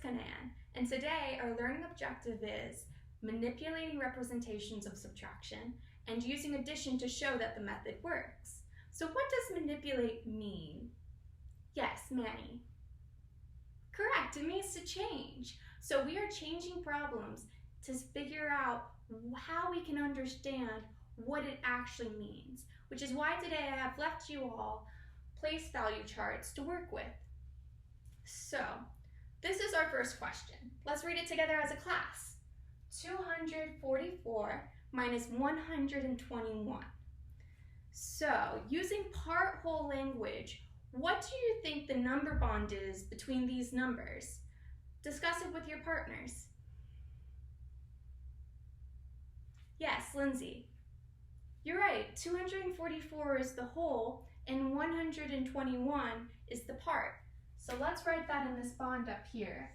Cannan, and today our learning objective is manipulating representations of subtraction and using addition to show that the method works. So what does manipulate mean? Yes, Manny. Correct, it means to change. So we are changing problems to figure out how we can understand what it actually means, which is why today I have left you all place value charts to work with. So, this is our first question. Let's read it together as a class. 244 minus 121. So, using part-whole language, what do you think the number bond is between these numbers? Discuss it with your partners. Yes, Lindsay. You're right, 244 is the whole and 121 is the part. So let's write that in this bond up here.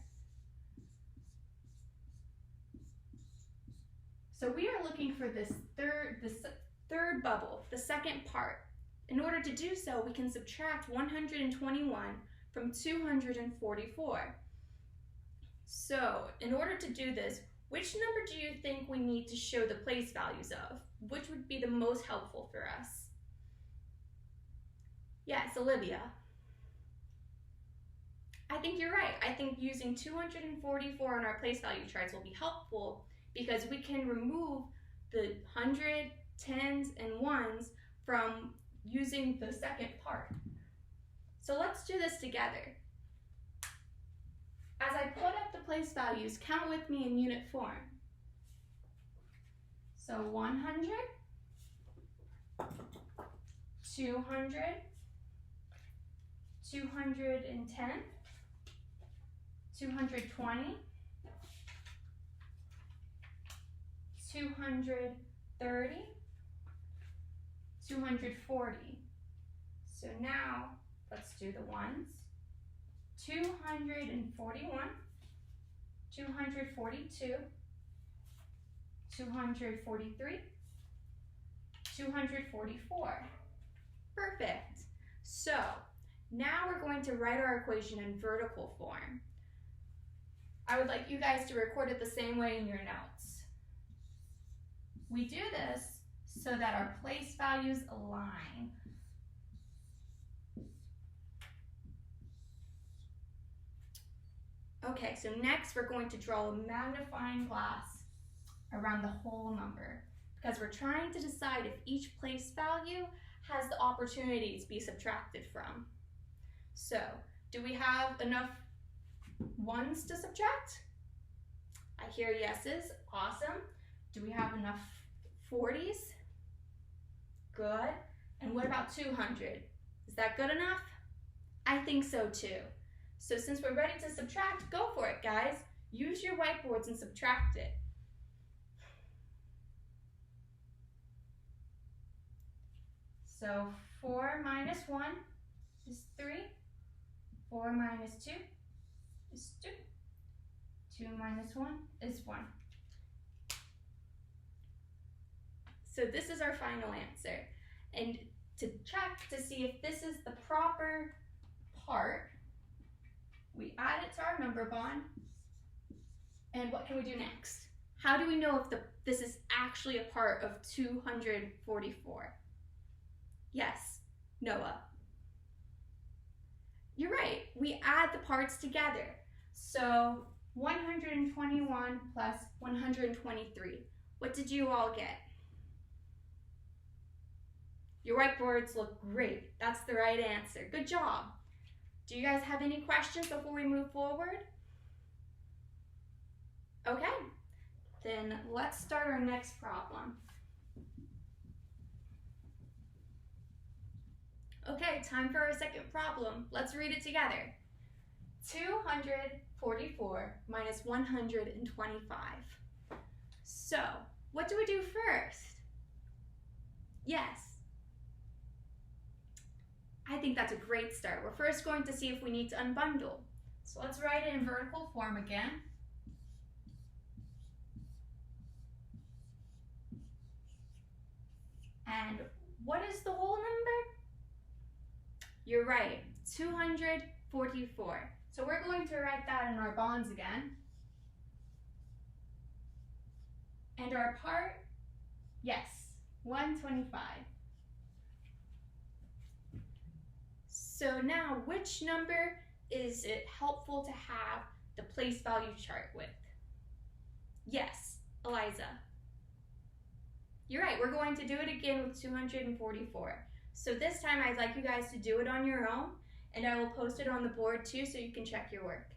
So we are looking for this third bubble, the second part. In order to do so, we can subtract 121 from 244. So in order to do this, which number do you think we need to show the place values of? Which would be the most helpful for us? Yes, Olivia. I think you're right. I think using 244 on our place value charts will be helpful because we can remove the 100, 10s, and 1s from using the second part. So let's do this together. As I put up the place values, count with me in unit form. So 100, 200, 210, 220, 230, 240. So now let's do the ones. 241, 242, 243, 244. Perfect. So now we're going to write our equation in vertical form. I would like you guys to record it the same way in your notes. We do this so that our place values align. Okay, so next we're going to draw a magnifying glass around the whole number because we're trying to decide if each place value has the opportunity to be subtracted from. So, do we have enough ones to subtract? I hear yeses, awesome. Do we have enough 40s? Good. And what about 200? Is that good enough? I think so too. So since we're ready to subtract, go for it, guys. Use your whiteboards and subtract it. So 4 minus 1 is 3. 4 minus 2 is 2. 2 minus 1 is 1. So this is our final answer. And to check to see if this is the proper part, we add it to our number bond. And what can we do next? How do we know if this is actually a part of 244? Yes, Noah. You're right, we add the parts together. So 121 plus 123. What did you all get? Your whiteboards look great. That's the right answer. Good job. Do you guys have any questions before we move forward? Okay, then let's start our next problem. Okay, time for our second problem. Let's read it together. 244 minus 125. So, what do we do first? Yes. I think that's a great start. We're first going to see if we need to unbundle. So let's write it in vertical form again. And what is the whole number? You're right, 244. So we're going to write that in our bonds again. And our part, yes, 125. So now, which number is it helpful to have the place value chart with? Yes, Eliza. You're right, we're going to do it again with 244. So this time I'd like you guys to do it on your own, and I will post it on the board too so you can check your work.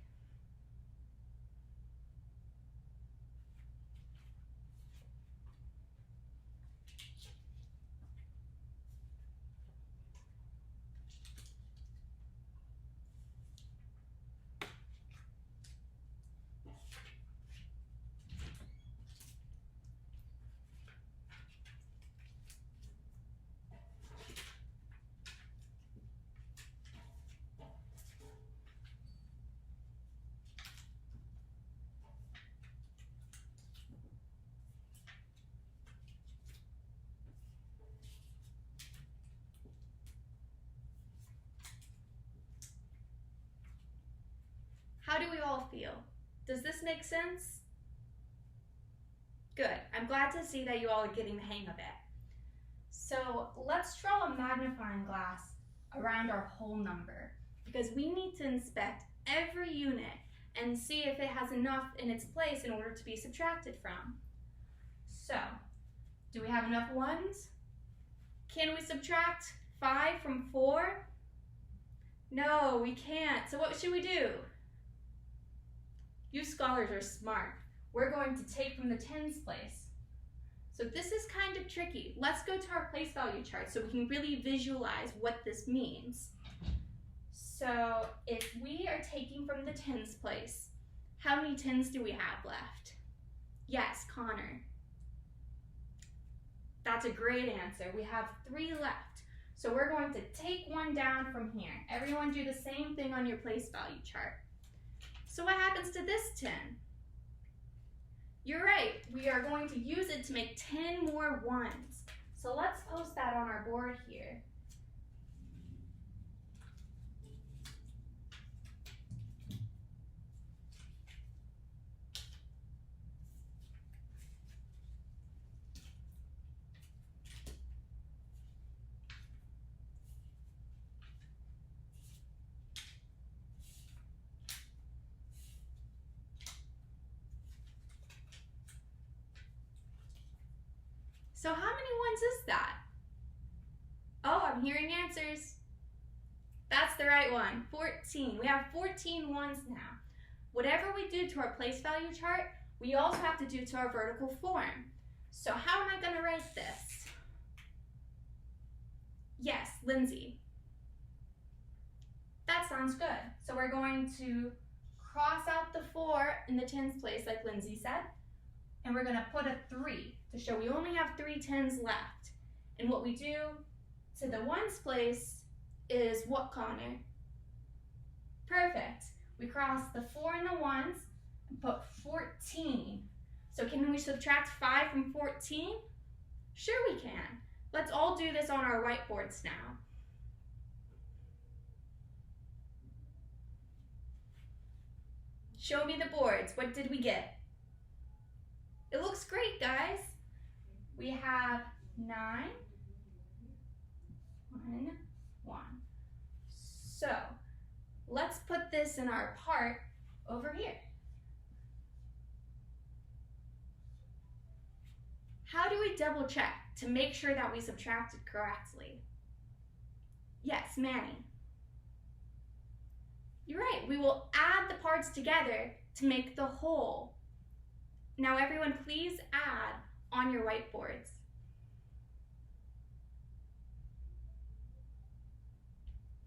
How do we all feel? Does this make sense? Good. I'm glad to see that you all are getting the hang of it. So let's draw a magnifying glass around our whole number because we need to inspect every unit and see if it has enough in its place in order to be subtracted from. So, do we have enough ones? Can we subtract 5 from 4? No, we can't. So what should we do? You scholars are smart. We're going to take from the tens place. So this is kind of tricky. Let's go to our place value chart so we can really visualize what this means. So if we are taking from the tens place, how many tens do we have left? Yes, Connor. That's a great answer. We have 3 left. So we're going to take one down from here. Everyone do the same thing on your place value chart. So what happens to this 10? You're right, we are going to use it to make 10 more ones. So let's post that on our board here. So how many ones is that? Oh, I'm hearing answers. That's the right one, 14. We have 14 ones now. Whatever we do to our place value chart, we also have to do to our vertical form. So how am I going to write this? Yes, Lindsay. That sounds good. So we're going to cross out the 4 in the tens place like Lindsay said, and we're going to put a 3 to show we only have 3 tens left. And what we do to the ones place is what, Connor? Perfect. We cross the 4 and the ones and put 14. So can we subtract 5 from 14? Sure we can. Let's all do this on our whiteboards now. Show me the boards. What did we get? It looks great, guys. We have 9, 1, 1. So let's put this in our part over here. How do we double check to make sure that we subtracted correctly? Yes, Manny. You're right, we will add the parts together to make the whole. Now everyone, please add on your whiteboards.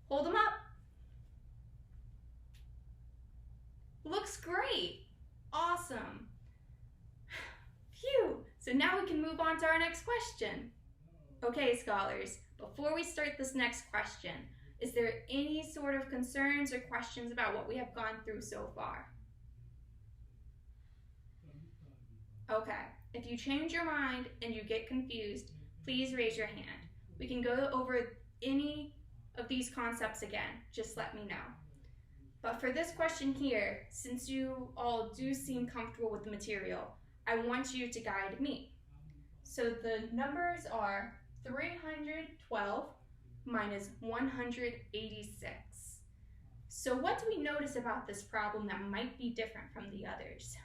Hold them up. Looks great. Awesome. Phew. So now we can move on to our next question. Okay, scholars, before we start this next question, is there any sort of concerns or questions about what we have gone through so far? Okay, if you change your mind and you get confused, please raise your hand. We can go over any of these concepts again, just let me know. But for this question here, since you all do seem comfortable with the material, I want you to guide me. So the numbers are 312 minus 186. So what do we notice about this problem that might be different from the others?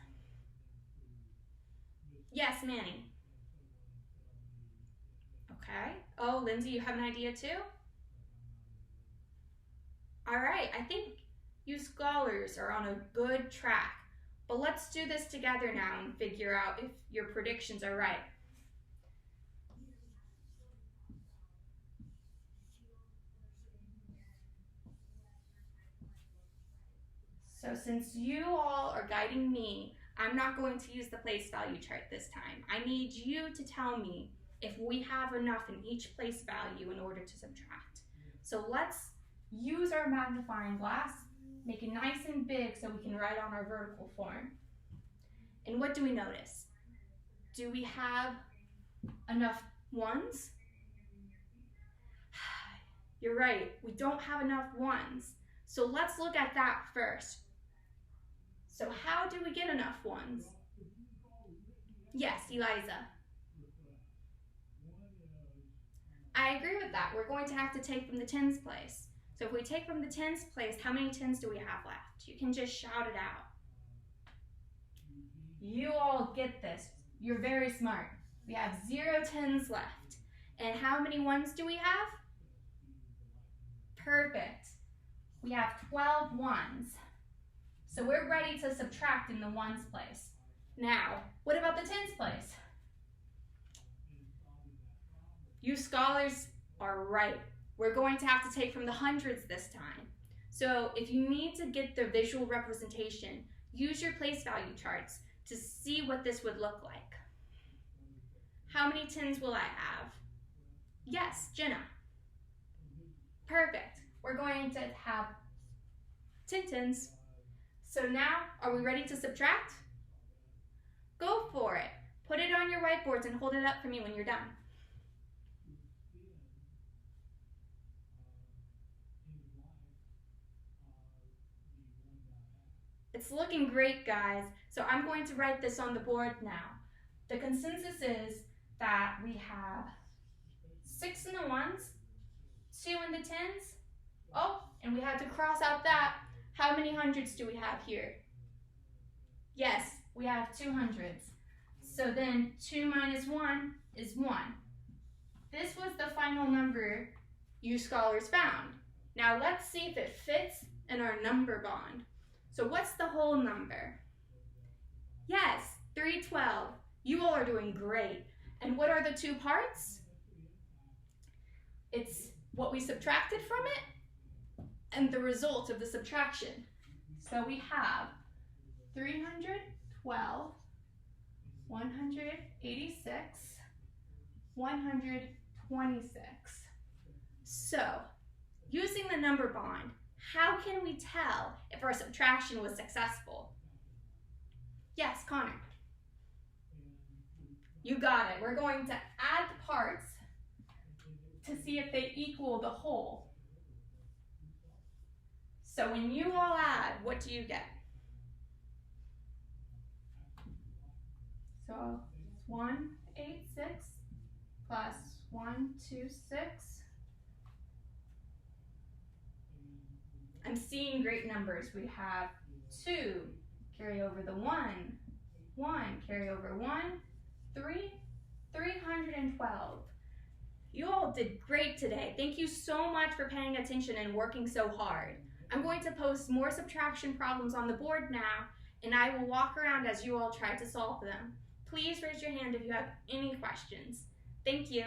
Yes, Manny. Okay. Oh, Lindsay, you have an idea too? All right, I think you scholars are on a good track. But let's do this together now and figure out if your predictions are right. So since you all are guiding me, I'm not going to use the place value chart this time. I need you to tell me if we have enough in each place value in order to subtract. So let's use our magnifying glass, make it nice and big so we can write on our vertical form. And what do we notice? Do we have enough ones? You're right, we don't have enough ones. So let's look at that first. So how do we get enough ones? Yes, Eliza. I agree with that. We're going to have to take from the tens place. So if we take from the tens place, how many tens do we have left? You can just shout it out. You all get this. You're very smart. We have 0 tens left. And how many ones do we have? Perfect. We have 12 ones. So we're ready to subtract in the ones place. Now, what about the tens place? You scholars are right. We're going to have to take from the hundreds this time. So if you need to get the visual representation, use your place value charts to see what this would look like. How many tens will I have? Yes, Jenna. Perfect. We're going to have 10 tens. So now, are we ready to subtract? Go for it. Put it on your whiteboards and hold it up for me when you're done. It's looking great, guys. So I'm going to write this on the board now. The consensus is that we have 6 in the ones, 2 in the tens. Oh, and we had to cross out that. How many hundreds do we have here? Yes, we have 2 hundreds. So then 2 minus 1 is 1. This was the final number you scholars found. Now let's see if it fits in our number bond. So what's the whole number? Yes, 312. You all are doing great. And what are the 2 parts? It's what we subtracted from it and the result of the subtraction. So we have 312, 186, 126. So, using the number bond, how can we tell if our subtraction was successful? Yes, Connor. You got it. We're going to add the parts to see if they equal the whole. So when you all add, what do you get? So 186 plus 126. I'm seeing great numbers. We have 2, carry over the 1, 1, carry over 1, 3, 312. You all did great today. Thank you so much for paying attention and working so hard. I'm going to post more subtraction problems on the board now, and I will walk around as you all try to solve them. Please raise your hand if you have any questions. Thank you.